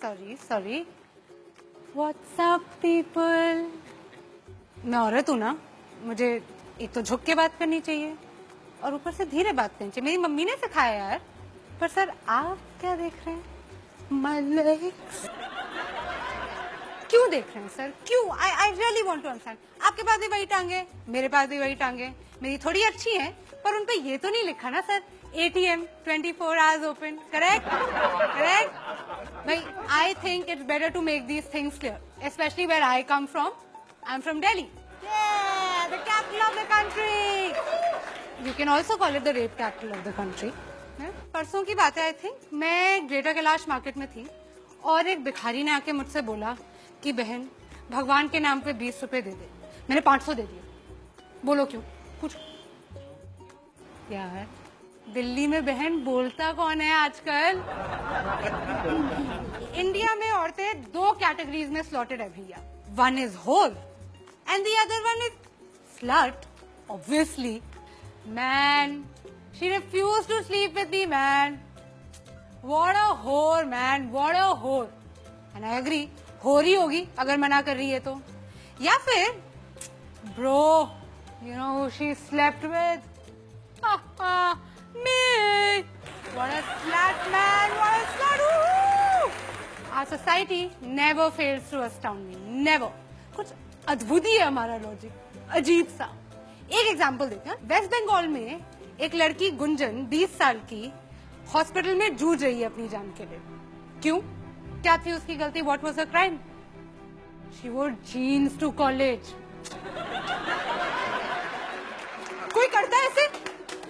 Sorry. What's up people. मैं औरत हूँ ना, मुझे एक तो झुक के बात करनी चाहिए और ऊपर से धीरे बात करनी चाहिए। मेरी मम्मी ने सिखाया यार। पर सर आप क्या देख रहे हैं? My legs। क्यों देख रहे हैं सर? क्यों? I really want to understand। आपके पास भी वही टांगे, मेरे पास भी वही टांगे। मेरी थोड़ी अच्छी हैं, पर उन पे ये तो नहीं लिखा ना sir ATM 24 hours open। Correct? भाई I think it's better to make these things clear, especially where I come from। I'm from Delhi। Yeah, the capital of the country। You can also call it the rape capital of the country। परसों की बात है I think, मैं greater Kailash market में थी और एक भिखारी ने आके मुझसे बोला कि बहन भगवान के नाम पे 20 रुपए दे दे। मैंने 500 दे दिया। बोलो क्यों? पूछो। यार दिल्ली में बहन बोलता कौन है आजकल? इंडिया में औरतें 2 कैटेगरीज में स्लॉटेड है भैया। One is hole and the other one is slut. Obviously man, she refused to sleep with me, man। What a whore, man, what a whore। And I agree, whore ही होगी अगर मना कर रही है तो। या फिर bro, you know who she slept with? Me। What a slut, man, what a slut। Our society never fails to astound me, never। कुछ अद्भुत ही है हमारा लॉजिक, अजीब सा। एक एग्जाम्पल देते हैं। वेस्ट बंगाल में एक लड़की गुंजन 20 साल की हॉस्पिटल में जूझ रही है अपनी जान के लिए। क्यों? क्या थी उसकी गलती? What was her crime? She wore jeans to college. कोई करता है ऐसे?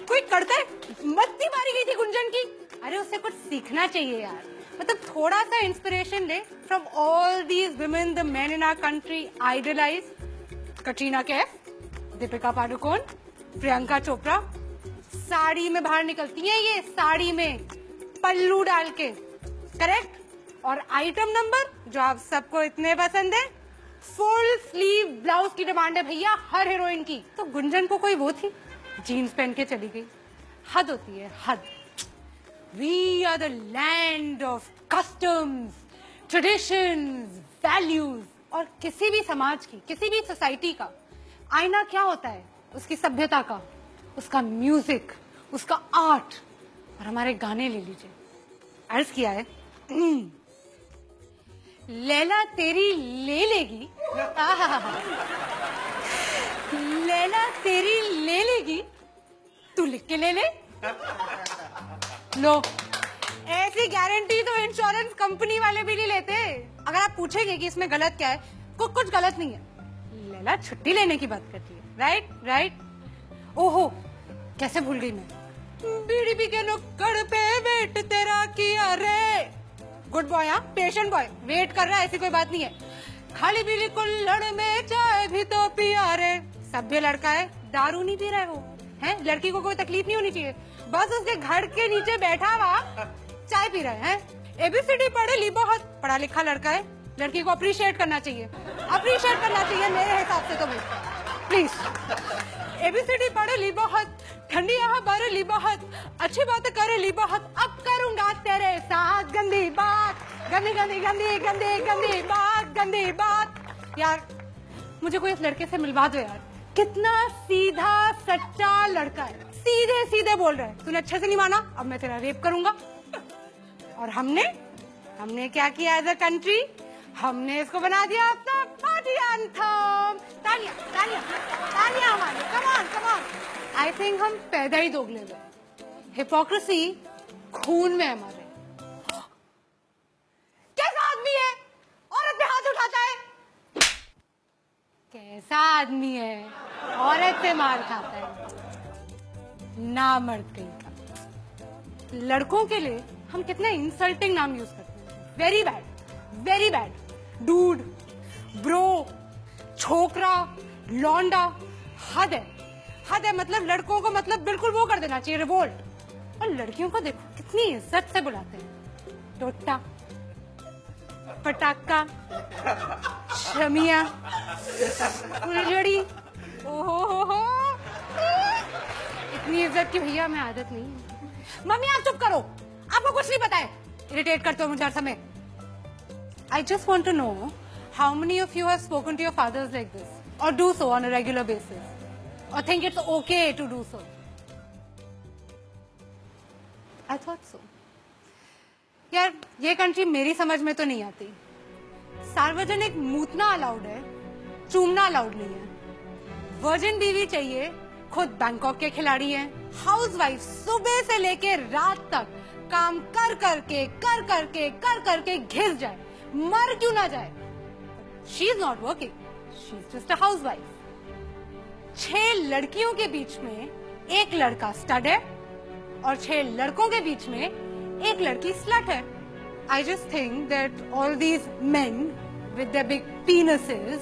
कोई करता है? मत्ती मारी गई थी गुंजन की। अरे उससे कुछ सीखना चाहिए यार। मतलब थोड़ा सा इंस्पिरेशन ले from all these women the men in our country idolize. Katrina Kaif, Deepika Padukone, Priyanka Chopra. Sari में बाहर निकलती हैं ये, साड़ी में पल्लू डाल के। करेक्ट? और आइटम नंबर जो आप सबको इतने पसंद है, फुल स्लीव ब्लाउज की डिमांड है भैया हर हीरोइन की। तो गुंजन को कोई वो थी, जीन्स पहन के चली गई। हद होती है, हद। We are the land of customs, traditions, values. और किसी भी समाज की, किसी भी सोसाइटी का आईना क्या होता है? उसकी सभ्यता का, उसका म्यूजिक, उसका आर्ट। और हमारे गाने ले लीजिए, अर्ज किया है लैला तेरी ले लेगी। लैला तेरी ले लेगी, तू लिख के ले ले। लो, ऐसी गारंटी तो इंश्योरेंस कंपनी वाले भी नहीं लेते। अगर आप पूछेंगे कि इसमें गलत क्या है, कुछ गलत नहीं है। लैला छुट्टी लेने की बात करती है। राइट। ओहो, कैसे भूल गई मैं। बीड़ी पी के नुक्कड़ पे वेट तेरा किया रे। गुड बॉय, हाँ, पेशेंट बॉय, वेट कर रहा है, ऐसी कोई बात नहीं है। खाली बीड़ी कुल्हड़ में चाय भी तो पिया रे। सभ्य लड़का है, दारू नहीं पी रहा है वो, है? लड़की को कोई तकलीफ नहीं होनी चाहिए, बस उसके घर के नीचे बैठा हुआ चाय पी रहा है। ABCD पढ़े ली बहुत, पढ़ा लिखा लड़का है। लड़की को अप्रिशिएट करना चाहिए, अप्रिशिएट करना चाहिए मेरे हिसाब से तो भाई, प्लीज। ABCD पढ़े ली बहुत, ठंडी हवा भरे ली बहुत, अच्छी बात करे ली बहुत। अब करूंगा तेरे साथ गंदी बात, गंदी गंदी गंदी गंदी गंदी बात, गंदी बात। यार मुझे कोई इस लड़के से मिलवा दो यार। कितना सीधा सच्चा लड़का है, सीधे सीधे बोल रहा है। तूने अच्छे से नहीं माना, अब मैं तेरा रेप करूंगा। और हमने क्या किया एज अ कंट्री? हमने इसको बना दिया अपना पार्टी एंथम। तालियां तालियां तालियां हमारी, कम ऑन। आई थिंक हम पैदा ही दोगले हुए। हिपोक्रेसी खून में हमारे। कैसा आदमी है औरत पे हाथ उठाता है? कैसा आदमी है औरत से मार खाता है? ना मर्द कहीं का। लड़कों के लिए हम कितने इंसल्टिंग नाम यूज करते हैं। Very bad, very bad. Dude, bro, छोकरा, लौंडा। हद है। मतलब लड़कों को मतलब बिल्कुल वो कर देना चाहिए, रिवोल्ट। और लड़कियों को देखो कितनी इज्जत से बुलाते हैं। टोटा, पटाखा, शमिया, फुलझड़ी। ओहो, इतनी इज्जत की भैया हमें आदत नहीं है। मम्मी आप चुप करो, आपको कुछ नहीं पता है। इरिटेट करते हो मुझे हर समय। I just want to know how many of you have spoken to your fathers like this, or do so on a regular basis, or think it's okay to do so. I thought so. यार ये country मेरी समझ में तो नहीं आती. सार्वजनिक मूतना allowed है, चूमना अलाउड नहीं है. वर्जिन बीवी चाहिए, खुद बैंकॉक के खिलाड़ी हैं. हाउसवाइफ सुबह से लेके रात तक काम कर करके घिस जाए, मर क्यों ना जाए. She is not working, she is just a housewife. 6 लड़कियों के बीच में एक लड़का स्टड है और 6 लड़कों के बीच में एक लड़की स्लट है. I just think that all these men with their big penises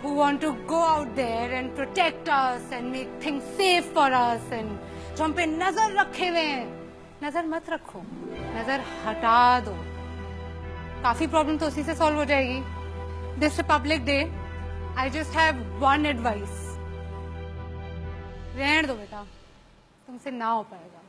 who want to go out there and protect us and make things safe for us and जो हम पे नजर रखे हुए हैं, नजर मत रखो, नजर हटा दो. काफी प्रॉब्लम तो उसी से सॉल्व हो जाएगी. This Republic Day, I just have one advice. रहने दो बेटा, तुमसे ना हो पाएगा.